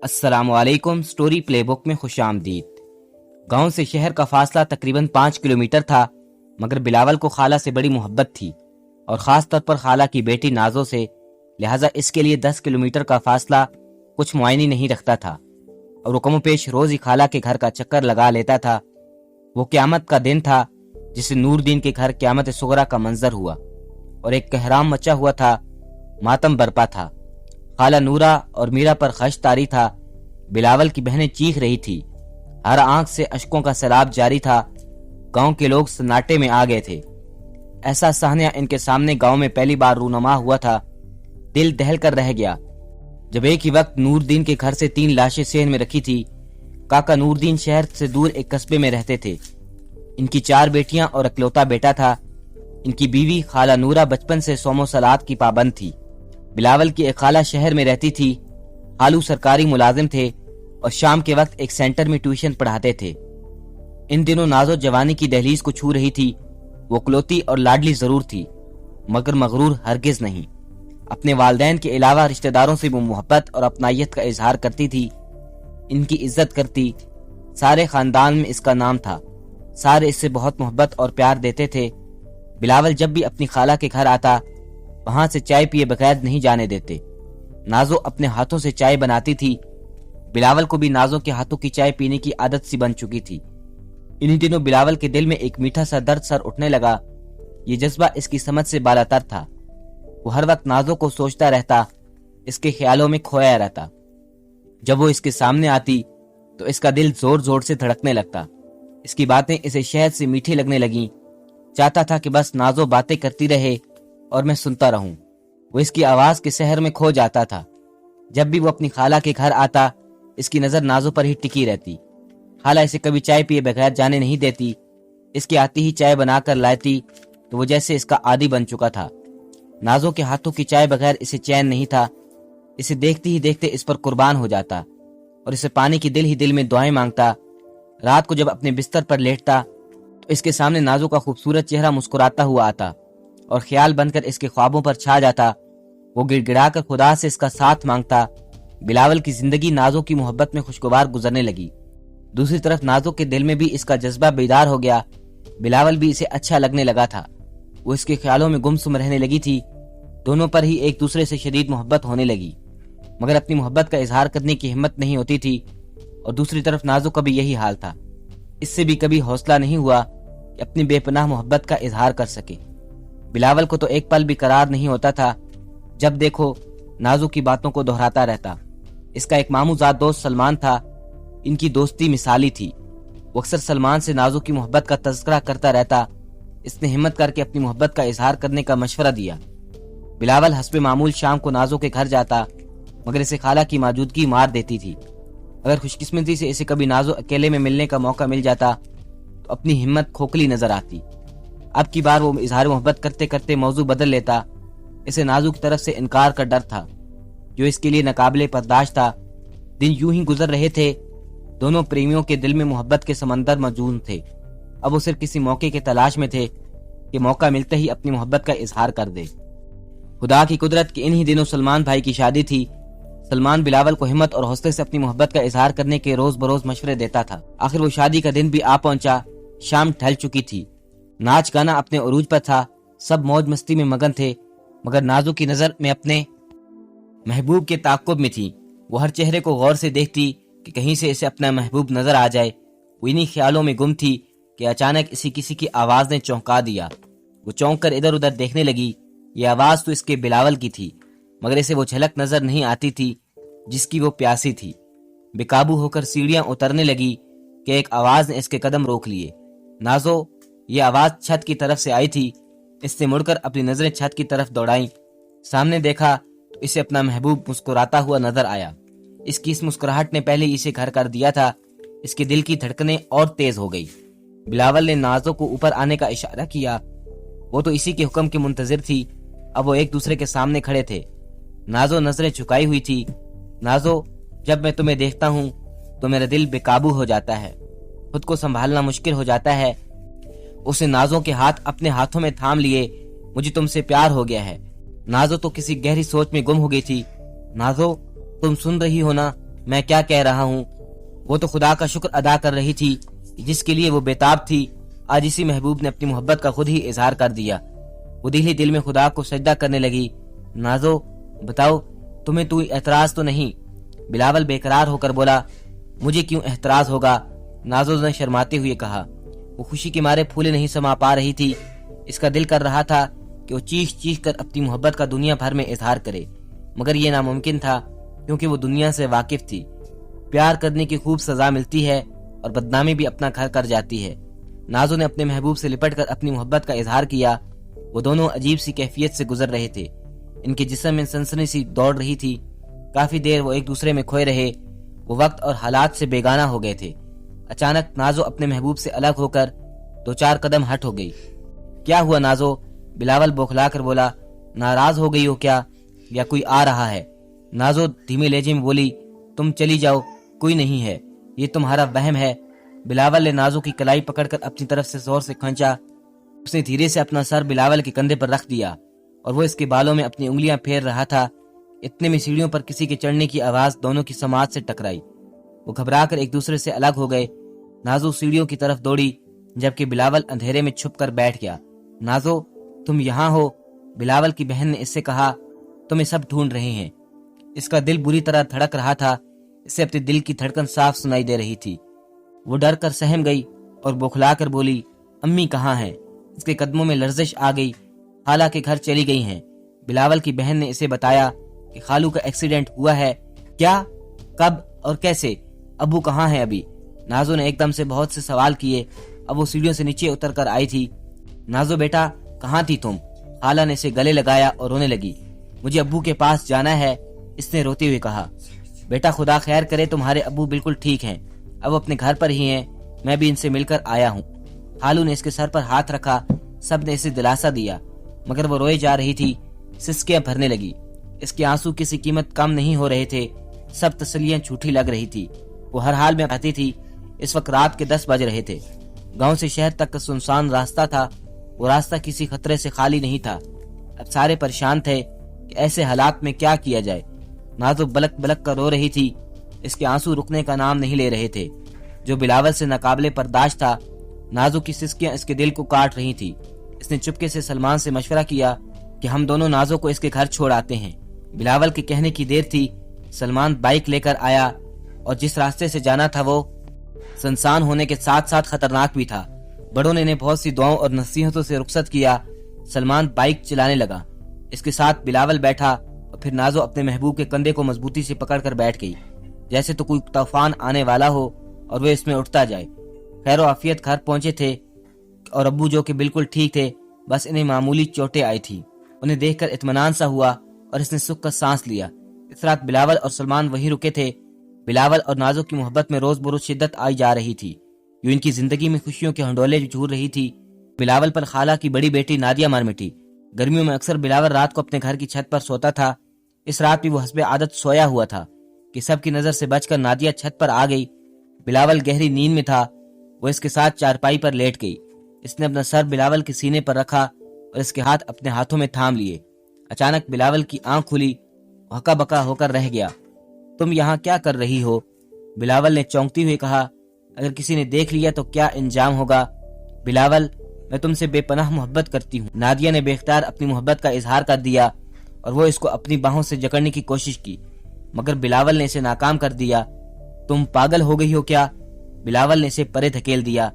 السلام علیکم. سٹوری پلے بک میں خوش آمدید. گاؤں سے شہر کا فاصلہ تقریباً 5 کلومیٹر تھا، مگر بلاول کو خالہ سے بڑی محبت تھی اور خاص طور پر خالہ کی بیٹی نازو سے، لہٰذا اس کے لیے 10 کلومیٹر کا فاصلہ کچھ معائنی نہیں رکھتا تھا اور وہ کم و پیش روز ہی خالہ کے گھر کا چکر لگا لیتا تھا. وہ قیامت کا دن تھا جسے نور دین کے گھر قیامت صغریٰ کا منظر ہوا اور ایک کہرام مچا ہوا تھا، ماتم برپا تھا. خالہ نورا اور میرا پر خش طاری تھا. بلاول کی بہنیں چیخ رہی تھی، ہر آنکھ سے اشکوں کا سیلاب جاری تھا. گاؤں کے لوگ سناٹے میں آ گئے تھے. ایسا صحنہ ان کے سامنے گاؤں میں پہلی بار رونما ہوا تھا. دل دہل کر رہ گیا جب ایک ہی وقت نور دین کے گھر سے 3 لاشیں صحن میں رکھی تھی. کاکا نور دین شہر سے دور ایک قصبے میں رہتے تھے. ان کی 4 بیٹیاں اور اکلوتا بیٹا تھا. ان کی بیوی خالہ نورا بچپن سے صوم و صلات کی پابند تھی. بلاول کی ایک خالہ شہر میں رہتی تھی. خالو سرکاری ملازم تھے اور شام کے وقت ایک سینٹر میں ٹیوشن پڑھاتے تھے. ان دنوں نازو جوانی کی دہلیز کو چھو رہی تھی. وہ کلوتی اور لاڈلی ضرور تھی مگر مغرور ہرگز نہیں. اپنے والدین کے علاوہ رشتہ داروں سے وہ محبت اور اپنائیت کا اظہار کرتی تھی. ان کی عزت کرتی. سارے خاندان میں اس کا نام تھا. سارے اس سے بہت محبت اور پیار دیتے تھے. بلاول جب بھی اپنی خالہ کے گھر آتا وہاں سے چائے پیے بغیر نہیں جانے دیتے. نازو اپنے ہاتھوں سے چائے بناتی تھی. بلاول کو بھی نازو کے ہاتھوں کی چائے پینے کی عادت سی بن چکی تھی. انہی دنوں بلاول کے دل میں ایک میٹھا سا درد سر اٹھنے لگا. یہ جذبہ اس کی سمجھ سے بالاتر تھا. وہ ہر وقت نازو کو سوچتا رہتا، اس کے خیالوں میں کھویا رہتا. جب وہ اس کے سامنے آتی تو اس کا دل زور زور سے دھڑکنے لگتا. اس کی باتیں اسے شہد سے میٹھی لگنے لگیں. چاہتا تھا کہ بس نازو باتیں کرتی رہے اور میں سنتا رہوں. وہ اس کی آواز کے سحر میں کھو جاتا تھا. جب بھی وہ اپنی خالہ کے گھر آتا اس کی نظر نازو پر ہی ٹکی رہتی. خالہ اسے کبھی چائے پیے بغیر جانے نہیں دیتی. اس کے آتی ہی چائے بنا کر لاتی تو وہ جیسے اس کا عادی بن چکا تھا. نازو کے ہاتھوں کی چائے بغیر اسے چین نہیں تھا. اسے دیکھتے ہی دیکھتے اس پر قربان ہو جاتا اور اسے پانے کی دل ہی دل میں دعائیں مانگتا. رات کو جب اپنے بستر پر لیٹتا تو اس کے سامنے نازو کا خوبصورت چہرہ مسکراتا ہوا آتا اور خیال بن کر اس کے خوابوں پر چھا جاتا. وہ گڑ گڑا کر خدا سے اس کا ساتھ مانگتا. بلاول کی زندگی نازو کی محبت میں خوشگوار گزرنے لگی. دوسری طرف نازو کے دل میں بھی اس کا جذبہ بیدار ہو گیا. بلاول بھی اسے اچھا لگنے لگا تھا. وہ اس کے خیالوں میں گمسم رہنے لگی تھی. دونوں پر ہی ایک دوسرے سے شدید محبت ہونے لگی مگر اپنی محبت کا اظہار کرنے کی ہمت نہیں ہوتی تھی. اور دوسری طرف نازو کا بھی یہی حال تھا. اس سے بھی کبھی حوصلہ نہیں ہوا کہ اپنی بے پناہ محبت کا اظہار کر سکے. بلاول کو تو ایک پل بھی قرار نہیں ہوتا تھا. جب دیکھو نازو کی باتوں کو دہراتا رہتا. اس کا ایک ماموں زاد دوست سلمان تھا. ان کی دوستی مثالی تھی. وہ اکثر سلمان سے نازو کی محبت کا تذکرہ کرتا رہتا. اس نے ہمت کر کے اپنی محبت کا اظہار کرنے کا مشورہ دیا. بلاول حسب معمول شام کو نازو کے گھر جاتا مگر اسے خالہ کی موجودگی مار دیتی تھی. اگر خوش قسمتی سے اسے کبھی نازو اکیلے میں ملنے کا موقع مل جاتا تو اپنی ہمت کھوکھلی نظر آتی. اب کی بار وہ اظہار محبت کرتے کرتے موضوع بدل لیتا. اسے نازو کی طرف سے انکار کا ڈر تھا جو اس کے لیے ناقابل برداشت تھا. دن یوں ہی گزر رہے تھے. دونوں پریمیوں کے دل میں محبت کے سمندر موجود تھے. اب وہ صرف کسی موقع کے تلاش میں تھے کہ موقع ملتے ہی اپنی محبت کا اظہار کر دے. خدا کی قدرت کہ انہی دنوں سلمان بھائی کی شادی تھی. سلمان بلاول کو ہمت اور حوصلے سے اپنی محبت کا اظہار کرنے کے روز بروز مشورے دیتا تھا. آخر وہ شادی کا دن بھی آ پہنچا. شام ڈھل چکی تھی. ناچ گانا اپنے عروج پر تھا. سب موج مستی میں مگن تھے مگر نازو کی نظر میں اپنے محبوب کے تعاقب میں تھی. وہ ہر چہرے کو غور سے دیکھتی کہ کہیں سے اسے اپنا محبوب نظر آ جائے. وہ انہی خیالوں میں گم تھی کہ اچانک کسی کی آواز نے چونکا دیا. وہ چونک کر ادھر ادھر دیکھنے لگی. یہ آواز تو اس کے بلاول کی تھی مگر اسے وہ جھلک نظر نہیں آتی تھی جس کی وہ پیاسی تھی. بے قابو ہو کر سیڑھیاں اترنے لگی کہ ایک آواز نے اس کے قدم روک لیے. نازو، یہ آواز چھت کی طرف سے آئی تھی. اس نے مڑ کر اپنی نظریں چھت کی طرف دوڑائیں. سامنے دیکھا تو اسے اپنا محبوب مسکراتا ہوا نظر آیا. اس کی اس مسکراہٹ نے پہلے اسے گھر کر دیا تھا. اس کے دل کی دھڑکنیں اور تیز ہو گئی. بلاول نے نازو کو اوپر آنے کا اشارہ کیا. وہ تو اسی کے حکم کی منتظر تھی. اب وہ ایک دوسرے کے سامنے کھڑے تھے. نازو نظریں جھکائی ہوئی تھی. نازو، جب میں تمہیں دیکھتا ہوں تو میرا دل بے قابو ہو جاتا ہے. خود کو سنبھالنا مشکل ہو جاتا ہے. اسے نازو کے ہاتھ اپنے ہاتھوں میں تھام لیے. مجھے تم سے پیار ہو گیا ہے. نازو تو کسی گہری سوچ میں گم ہو گئی تھی. نازو، تم سن رہی ہو نا؟ میں کیا کہہ رہا ہوں؟ وہ تو خدا کا شکر ادا کر رہی تھی جس کے لیے وہ بےتاب تھی۔ آج اسی محبوب نے اپنی محبت کا خود ہی اظہار کر دیا۔ وہ دل میں خدا کو سجدہ کرنے لگی۔ نازو بتاؤ تمہیں اعتراض تو نہیں؟ بلاول بے قرار ہو کر بولا۔ مجھے کیوں اعتراض ہوگا؟ نازو نے شرماتے ہوئے کہا۔ وہ خوشی کے مارے پھولے نہیں سما پا رہی تھی۔ اس کا دل کر رہا تھا کہ وہ چیخ چیخ کر اپنی محبت کا دنیا بھر میں اظہار کرے، مگر یہ ناممکن تھا کیونکہ وہ دنیا سے واقف تھی۔ پیار کرنے کی خوب سزا ملتی ہے اور بدنامی بھی اپنا گھر کر جاتی ہے۔ نازو نے اپنے محبوب سے لپٹ کر اپنی محبت کا اظہار کیا۔ وہ دونوں عجیب سی کیفیت سے گزر رہے تھے۔ ان کے جسم میں سنسنی سی دوڑ رہی تھی۔ کافی دیر وہ ایک دوسرے میں کھوئے رہے۔ وہ وقت اور حالات سے بیگانہ ہو گئے تھے۔ اچانک نازو اپنے محبوب سے الگ ہو کر 2-4 قدم ہٹ ہو گئی۔ کیا ہوا نازو؟ بلاول بوکھلا کر بولا۔ ناراض ہو گئی ہو کیا یا کوئی آ رہا ہے؟ نازو دھیمے لہجے میں بولی۔ تم چلی جاؤ، کوئی نہیں ہے، یہ تمہارا وہم ہے۔ بلاول نے نازو کی کلائی پکڑ کر اپنی طرف سے زور سے کھینچا۔ اس نے دھیرے سے اپنا سر بلاول کے کندھے پر رکھ دیا اور وہ اس کے بالوں میں اپنی انگلیاں پھیر رہا تھا۔ اتنے میں سیڑھیوں پر کسی کے چڑھنے کی آواز دونوں کی سماعت سے ٹکرائی۔ وہ گھبرا کر ایک دوسرے سے الگ ہو گئے۔ نازو سیڑھیوں کی طرف دوڑی جبکہ بلاول اندھیرے میں چھپ کر بیٹھ گیا۔ نازو تم یہاں ہو؟ بلاول کی بہن نے اس سے کہا۔ تمہیں سب ڈھونڈ رہے ہیں۔ اس کا دل بری طرح دھڑک رہا تھا۔ اسے اپنے دل کی دھڑکن صاف سنائی دے رہی تھی۔ وہ ڈر کر سہم گئی اور بوکھلا کر بولی، امی کہاں ہیں؟ اس کے قدموں میں لرزش آ گئی۔ خالہ کے گھر چلی گئی ہیں۔ بلاول کی بہن نے اسے بتایا کہ خالو کا ایکسیڈنٹ ہوا ہے۔ کیا؟ کب اور کیسے؟ ابو کہاں ہے ابھی؟ نازو نے ایک دم سے بہت سے سوال کیے۔ اب وہ سیڑھیوں سے نیچے اتر کر آئی تھی۔ نازو بیٹا کہاں تھی تم؟ خالہ نے اسے گلے لگایا اور رونے لگی۔ مجھے ابو کے پاس جانا ہے، اس نے روتے ہوئے کہا۔ بیٹا خدا خیر کرے تمہارے ابو بالکل ٹھیک ہیں، اب اپنے گھر پر ہی ہیں، میں بھی ان سے مل کر آیا ہوں۔ خالو نے اس کے سر پر ہاتھ رکھا۔ سب نے اسے دلاسا دیا مگر وہ روئے جا رہی تھی، سسکیاں بھرنے لگی۔ اس کے آنسو کسی قیمت کم نہیں ہو رہے تھے۔ سب تسلیاں جھوٹی لگ رہی تھی۔ وہ ہر حال میں کہتی تھی۔ اس وقت رات کے 10 بج رہے تھے۔ گاؤں سے شہر تک کا سنسان راستہ تھا۔ وہ راستہ کسی خطرے سے خالی نہیں تھا۔ اب سارے پریشان تھے کہ ایسے حالات میں کیا کیا جائے۔ نازو بلک بلک کر رو رہی تھی۔ اس کے آنسو رکنے کا نام نہیں لے رہے تھے جو بلاول سے ناقابل برداشت تھا۔ نازو کی سسکیاں اس کے دل کو کاٹ رہی تھی۔ اس نے چپکے سے سلمان سے مشورہ کیا کہ ہم دونوں نازو کو اس کے گھر چھوڑ آتے ہیں۔ بلاول کے کہنے کی دیر تھی۔ سلمان بائک لے کر آیا اور جس راستے سے جانا تھا وہ سنسان ہونے کے ساتھ ساتھ خطرناک بھی تھا۔ بڑوں نے انہیں بہت سی دعاؤں اور نصیحتوں سے رخصت کیا۔ سلمان بائک چلانے لگا۔ اس کے ساتھ بلاول بیٹھا اور پھر نازو اپنے محبوب کے کندھے کو مضبوطی سے پکڑ کر بیٹھ گئی، جیسے تو کوئی طوفان آنے والا ہو اور وہ اس میں اٹھتا جائے۔ خیر و عافیت گھر پہنچے تھے اور ابو جو کہ بالکل ٹھیک تھے، بس انہیں معمولی چوٹیں آئی تھی۔ انہیں دیکھ کر اطمینان سا ہوا اور اس نے سکھ کا سانس لیا۔ اس رات بلاول اور سلمان وہیں رکے تھے۔ بلاول اور نازو کی محبت میں روز بروز شدت آئی جا رہی تھی، جو ان کی زندگی میں خوشیوں کے ہنڈولے جھور رہی تھی۔ بلاول پر خالہ کی بڑی بیٹی نادیہ مر مٹی۔ گرمیوں میں اکثر بلاول رات کو اپنے گھر کی چھت پر سوتا تھا۔ اس رات بھی وہ حسب عادت سویا ہوا تھا کہ سب کی نظر سے بچ کر نادیہ چھت پر آ گئی۔ بلاول گہری نیند میں تھا۔ وہ اس کے ساتھ چارپائی پر لیٹ گئی۔ اس نے اپنا سر بلاول کے سینے پر رکھا اور اس کے ہاتھ اپنے ہاتھوں میں تھام لیے۔ اچانک بلاول کی آنکھ کھلی، ہکا بکا ہو کر رہ گیا۔ تم یہاں کیا کر رہی ہو؟ بلاول نے چونکتی ہوئے کہا۔ اگر کسی نے دیکھ لیا تو کیا انجام ہوگا؟ بلاول میں تم سے بے پناہ محبت کرتی ہوں۔ نادیہ نے بے اختیار اپنی محبت کا اظہار کر دیا اور وہ اس کو اپنی باہوں سے جکڑنے کی کوشش کی، مگر بلاول نے اسے ناکام کر دیا۔ تم پاگل ہو گئی ہو کیا؟ بلاول نے اسے پرے دھکیل دیا۔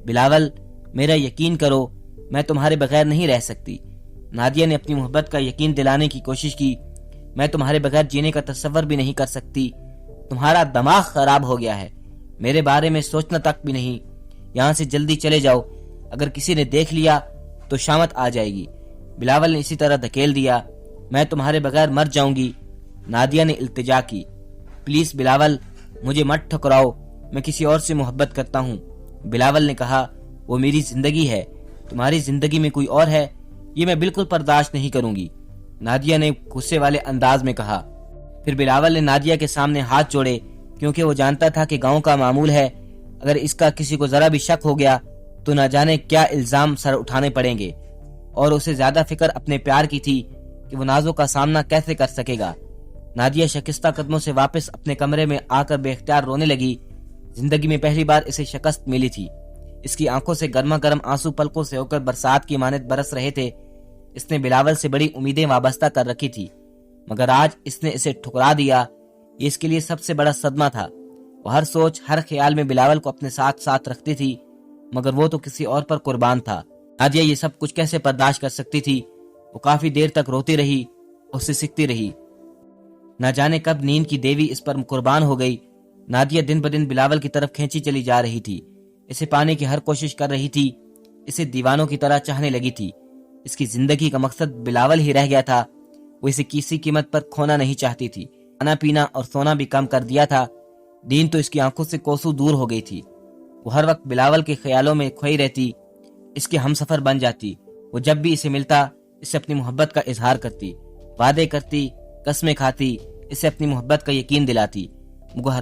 بلاول میرا یقین کرو، میں تمہارے بغیر نہیں رہ سکتی۔ نادیہ نے اپنی محبت کا یقین دلانے کی کوشش کی۔ میں تمہارے بغیر جینے کا تصور بھی نہیں کر سکتی۔ تمہارا دماغ خراب ہو گیا ہے، میرے بارے میں سوچنا تک بھی نہیں۔ یہاں سے جلدی چلے جاؤ، اگر کسی نے دیکھ لیا تو شامت آ جائے گی۔ بلاول نے اسی طرح دھکیل دیا۔ میں تمہارے بغیر مر جاؤں گی۔ نادیہ نے التجا کی۔ پلیز بلاول مجھے مت ٹھکراؤ، میں کسی اور سے محبت کرتا ہوں۔ بلاول نے کہا، وہ میری زندگی ہے، تمہاری زندگی میں کوئی اور ہے، یہ میں بالکل برداشت نہیں کروں گی، نادیہ نے غصے والے انداز میں کہا۔ پھر بلاول نے نادیہ کے سامنے ہاتھ جوڑے، کیونکہ وہ جانتا تھا کہ گاؤں کا معمول ہے، اگر اس کا کسی کو ذرا بھی شک ہو گیا تو نہ جانے کیا الزام سر اٹھانے پڑیں گے، اور اسے زیادہ فکر اپنے پیار کی تھی کہ وہ نازو کا سامنا کیسے کر سکے گا۔ نادیہ شکستہ قدموں سے واپس اپنے کمرے میں آ کر بے اختیار رونے لگی۔ زندگی میں پہلی بار اسے شکست ملی تھی۔ اس کی آنکھوں سے گرما گرم آنسو پلکوں سے ہو کر برسات کی مانند برس رہے تھے۔ اس نے بلاول سے بڑی امیدیں وابستہ کر رکھی تھی، مگر آج اس نے اسے ٹھکرا دیا۔ یہ اس کے لیے سب سے بڑا صدمہ تھا۔ وہ ہر سوچ، ہر خیال میں بلاول کو اپنے ساتھ ساتھ رکھتی تھی، مگر وہ تو کسی اور پر قربان تھا۔ نادیہ یہ سب کچھ کیسے برداشت کر سکتی تھی؟ وہ کافی دیر تک روتی رہی، اس سے سیکھتی رہی۔ نہ جانے کب نیند کی دیوی اس پر قربان ہو گئی۔ نادیہ دن بدن بلاول کی طرف کھینچی چلی جا رہی تھی، اسے پانے کی ہر کوشش کر رہی تھی، اسے دیوانوں کی طرح چاہنے لگی تھی۔ اس کی زندگی کا مقصد بلاول ہی رہ گیا تھا۔ وہ اسے کسی قیمت پر کھونا نہیں چاہتی تھی۔ کھانا پینا اور سونا بھی کم کر دیا تھا۔ دین تو اس کی آنکھوں سے کوسوں دور ہو گئی تھی۔ وہ ہر وقت بلاول کے خیالوں میں کھوئی رہتی، اس کے ہمسفر بن جاتی۔ وہ جب بھی اسے ملتا، اسے اپنی محبت کا اظہار کرتی، وعدے کرتی، قسمیں کھاتی، اسے اپنی محبت کا یقین دلاتی۔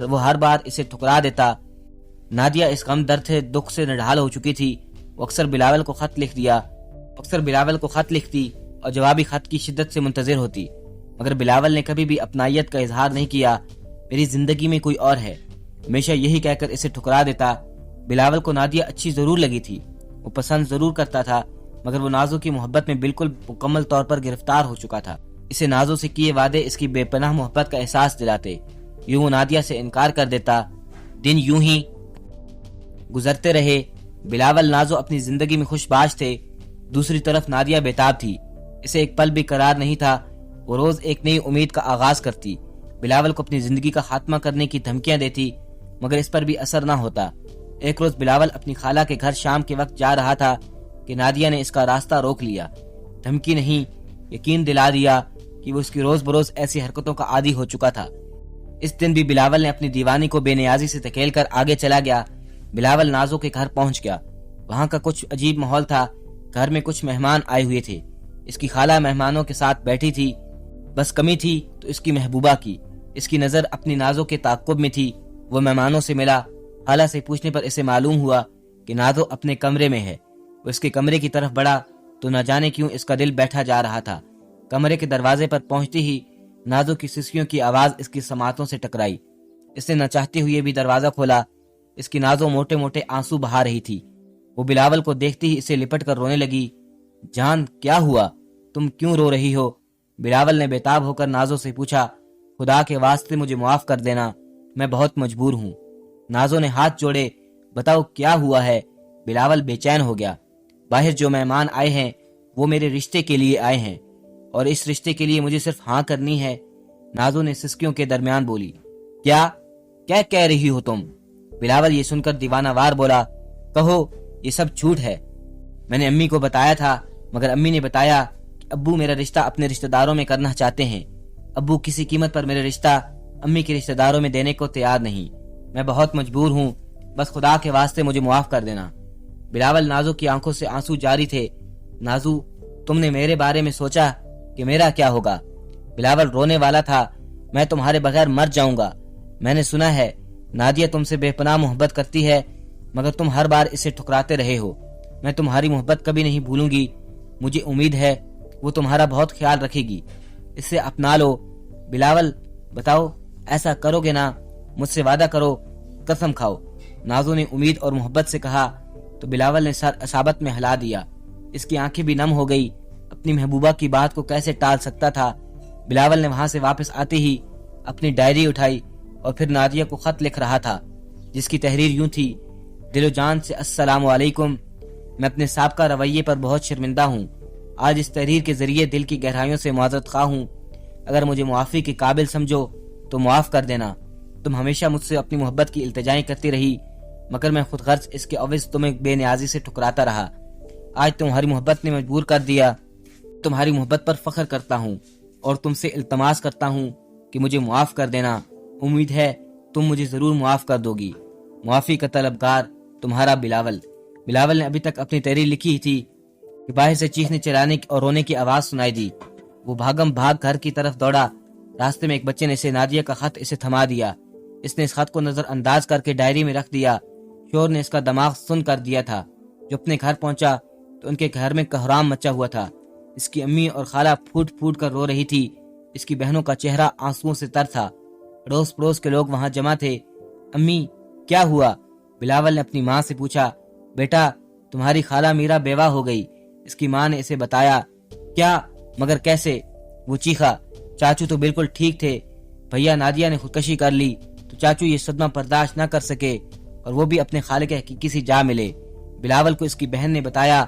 وہ ہر بار اسے ٹھکرا دیتا۔ نادیہ اس غم درد سے، دکھ سے نڈھال ہو چکی تھی۔ وہ اکثر بلاول کو خط لکھتی اور جوابی خط کی شدت سے منتظر ہوتی، مگر بلاول نے کبھی بھی اپنائیت کا اظہار نہیں کیا۔ میری زندگی میں کوئی اور ہے، ہمیشہ یہی کہہ کر اسے ٹھکرا دیتا۔ بلاول کو نادیہ اچھی ضرور لگی تھی، وہ پسند ضرور کرتا تھا، مگر وہ نازو کی محبت میں بالکل مکمل طور پر گرفتار ہو چکا تھا۔ اسے نازو سے کیے وعدے اس کی بے پناہ محبت کا احساس دلاتے۔ یوں وہ نادیہ سے انکار کر دیتا۔ دن یوں ہی گزرتے رہے۔ بلاول نازو اپنی زندگی میں خوش باش تھے، دوسری طرف نادیہ بیتاب تھی۔ اسے ایک پل بھی قرار نہیں تھا۔ وہ روز ایک نئی امید کا آغاز کرتی، بلاول کو اپنی زندگی کا خاتمہ کرنے کی دھمکیاں دیتی، مگر اس پر بھی اثر نہ ہوتا۔ ایک روز بلاول اپنی خالہ کے گھر شام کے وقت جا رہا تھا کہ نادیہ نے اس کا راستہ روک لیا۔ دھمکی نہیں، یقین دلا دیا کہ وہ اس کی روز بروز ایسی حرکتوں کا عادی ہو چکا تھا۔ اس دن بھی بلاول نے اپنی دیوانی کو بے نیازی سے دھکیل کر آگے چلا گیا۔ بلاول نازو کے گھر پہنچ گیا۔ وہاں کا کچھ عجیب ماحول تھا۔ گھر میں کچھ مہمان آئے ہوئے تھے۔ اس کی خالہ مہمانوں کے ساتھ بیٹھی تھی، بس کمی تھی تو اس کی محبوبہ کی۔ اس کی نظر اپنی نازو کے تعاقب میں تھی۔ وہ مہمانوں سے ملا۔ خالہ سے پوچھنے پر اسے معلوم ہوا کہ نازو اپنے کمرے میں ہے۔ وہ اس کے کمرے کی طرف بڑھا تو نہ جانے کیوں اس کا دل بیٹھا جا رہا تھا۔ کمرے کے دروازے پر پہنچتی ہی نازو کی سسکیوں کی آواز اس کی سماعتوں سے ٹکرائی۔ اس نے نہ چاہتے ہوئے بھی دروازہ کھولا۔ اس کی نازو موٹے موٹے آنسو بہا رہی تھی۔ وہ بلاول کو دیکھتی ہی اسے لپٹ کر رونے لگی۔ جان، کیا ہوا؟ تم کیوں رو رہی ہو؟ بلاول نے بیتاب ہو کر نازو سے پوچھا۔ خدا کے واسطے مجھے معاف کر دینا، میں بہت مجبور ہوں۔ نازو نے ہاتھ جوڑے۔ بتاؤ کیا ہوا ہے؟ بلاول بے چین ہو گیا۔ باہر جو مہمان آئے ہیں وہ میرے رشتے کے لیے آئے ہیں، اور اس رشتے کے لیے مجھے صرف ہاں کرنی ہے، نازو نے سسکیوں کے درمیان بولی۔ کیا کہہ رہی ہو تم؟ بلاول یہ سن کر دیوانہ وار بولا۔ کہو، یہ سب جھوٹ ہے۔ میں نے امی کو بتایا تھا، مگر امی نے بتایا کہ ابو میرا رشتہ اپنے رشتہ داروں میں کرنا چاہتے ہیں۔ ابو کسی قیمت پر میرا رشتہ امی کے رشتہ داروں میں دینے کو تیار نہیں۔ میں بہت مجبور ہوں، بس خدا کے واسطے مجھے معاف کر دینا۔ بلاول نازو کی آنکھوں سے آنسو جاری تھے۔ نازو، تم نے میرے بارے میں سوچا کہ میرا کیا ہوگا؟ بلاول رونے والا تھا۔ میں تمہارے بغیر مر جاؤں گا۔ میں نے سنا ہے نادیہ تم سے بے پناہ محبت کرتی ہے، مگر تم ہر بار اسے ٹھکراتے رہے ہو۔ میں تمہاری محبت کبھی نہیں بھولوں گی۔ مجھے امید ہے وہ تمہارا بہت خیال رکھے گی۔ اسے اپنا لو۔ بلاول، بتاؤ ایسا کرو گے نا؟ مجھ سے وعدہ کرو، قسم کھاؤ۔ نازو نے امید اور محبت سے کہا تو بلاول نے سر اصابت میں ہلا دیا۔ اس کی آنکھیں بھی نم ہو گئی۔ اپنی محبوبہ کی بات کو کیسے ٹال سکتا تھا؟ بلاول نے وہاں سے واپس آتے ہی اپنی ڈائری اٹھائی اور پھر نادیہ کو خط لکھ رہا تھا، جس کی تحریر یوں تھی۔ دل و جان سے السلام علیکم۔ میں اپنے سابقہ رویے پر بہت شرمندہ ہوں۔ آج اس تحریر کے ذریعے دل کی گہرائیوں سے معذرت خواہ ہوں۔ اگر مجھے معافی کے قابل سمجھو تو معاف کر دینا۔ تم ہمیشہ مجھ سے اپنی محبت کی التجائیں کرتی رہی، مگر میں خود غرض اس کے عوض تمہیں بے نیازی سے ٹھکراتا رہا۔ آج تمہاری محبت نے مجبور کر دیا۔ تمہاری محبت پر فخر کرتا ہوں اور تم سے التماس کرتا ہوں کہ مجھے معاف کر دینا۔ امید ہے تم مجھے ضرور معاف کر دو گی۔ معافی کا طلبگار، تمہارا بلاول۔ بلاول نے ابھی تک اپنی تحریر لکھی ہی تھی کہ باہر سے چیخنے چلانے اور رونے کی آواز سنائی دی۔ وہ بھاگم بھاگ گھر کی طرف دوڑا۔ راستے میں ایک بچے نے اسے نادیہ کا خط اسے تھما دیا۔ اس نے اس خط کو نظر انداز کر کے ڈائری میں رکھ دیا۔ شور نے اس کا دماغ سن کر دیا تھا۔ جو اپنے گھر پہنچا تو ان کے گھر میں کوہرام مچا ہوا تھا۔ اس کی امی اور خالہ پھوٹ پھوٹ کر رو رہی تھی۔ اس کی بہنوں کا چہرہ آنسوؤں سے تر تھا۔ اڑوس پڑوس کے لوگ وہاں جمع تھے۔ امی کیا ہوا؟ بلاول نے اپنی ماں سے پوچھا۔ بیٹا تمہاری خالہ میرا بیوہ ہو گئی، اس کی ماں نے اسے بتایا۔ کیا؟ مگر کیسے؟ وہ چیخا۔ چاچو تو بالکل ٹھیک تھے، بھیا نادیہ نے خودکشی کر لی تو چاچو یہ صدمہ برداشت نہ کر سکے اور وہ بھی اپنے خالق حقیقی سے جا ملے۔ بلاول کو اس کی بہن نے بتایا۔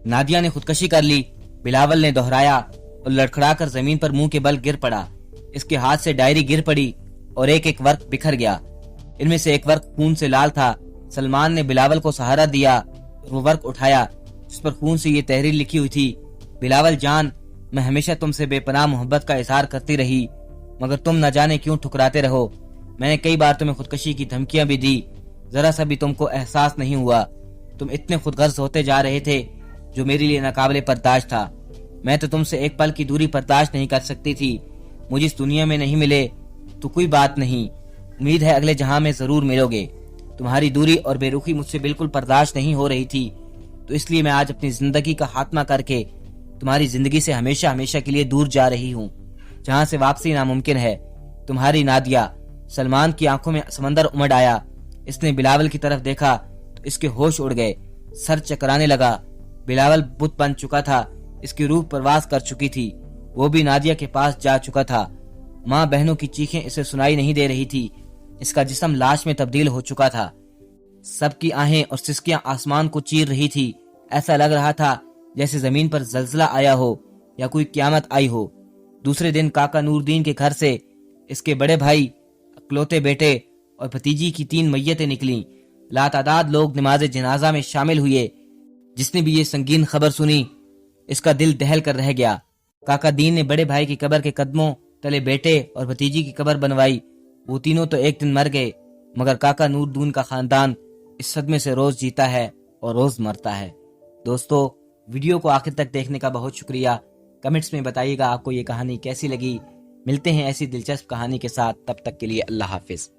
نادیہ نے خودکشی کر لی، بلاول نے دہرایا اور لڑکھڑا کر زمین پر منہ کے بل گر پڑا۔ اس کے ہاتھ سے ڈائری گر پڑی اور ایک ایک ورق بکھر گیا۔ ان میں سے ایک ورق خون سے لال تھا۔ سلمان نے بلاول کو سہارا دیا اور وہ ورق اٹھایا جس پر خون سے یہ تحریر لکھی ہوئی تھی۔ بلاول جان، میں ہمیشہ تم سے بے پناہ محبت کا اظہار کرتی رہی، مگر تم نہ جانے کیوں ٹھکراتے رہو۔ میں نے کئی بار تمہیں خودکشی کی دھمکیاں بھی دی، ذرا سا بھی تم کو احساس نہیں ہوا۔ تم اتنے خود غرض ہوتے جا رہے تھے جو میرے لیے ناقابل برداشت تھا۔ میں تو تم سے ایک پل کی دوری برداشت نہیں کر سکتی تھی۔ مجھے اس دنیا میں نہیں ملے تو کوئی بات نہیں، امید ہے اگلے جہاں میں ضرور ملو گے۔ تمہاری دوری اور بے رخی مجھ سے بالکل برداشت نہیں ہو رہی تھی، تو اس لیے میں آج اپنی زندگی کا خاتمہ کر کے تمہاری زندگی سے ہمیشہ ہمیشہ کے لیے دور جا رہی ہوں، جہاں سے واپسی ناممکن ہے۔ تمہاری نادیہ۔ سلمان کی آنکھوں میں سمندر امڈ آیا۔ اس نے بلاول کی طرف دیکھا تو اس کے ہوش اڑ گئے، سر چکرانے لگا۔ بلاول بت بن چکا تھا، اس کی روح پرواز کر چکی تھی، وہ بھی نادیہ کے پاس جا چکا تھا۔ ماں بہنوں کی چیخیں اسے سنائی نہیں دے رہی تھی، اس کا جسم لاش میں تبدیل ہو چکا تھا۔ سب کی آہیں اور سسکیاں آسمان کو چیر رہی تھی۔ ایسا لگ رہا تھا جیسے زمین پر زلزلہ آیا ہو یا کوئی قیامت آئی ہو۔ دوسرے دن کاکا نور الدین کے گھر سے اس کے بڑے بھائی، اکلوتے بیٹے اور بھتیجی کی 3 میتیں نکلیں۔ لاتعداد لوگ نماز جنازہ میں شامل ہوئے۔ جس نے بھی یہ سنگین خبر سنی اس کا دل دہل کر رہ گیا۔ کاکا دین نے بڑے بھائی کی قبر کے قدموں تلے بیٹے اور بھتیجی کی قبر بنوائی۔ وہ تینوں تو ایک دن مر گئے، مگر کاکا نور الدین کا خاندان اس صدمے سے روز جیتا ہے اور روز مرتا ہے۔ دوستو، ویڈیو کو آخر تک دیکھنے کا بہت شکریہ۔ کمنٹس میں بتائیے گا آپ کو یہ کہانی کیسی لگی۔ ملتے ہیں ایسی دلچسپ کہانی کے ساتھ، تب تک کے لیے اللہ حافظ۔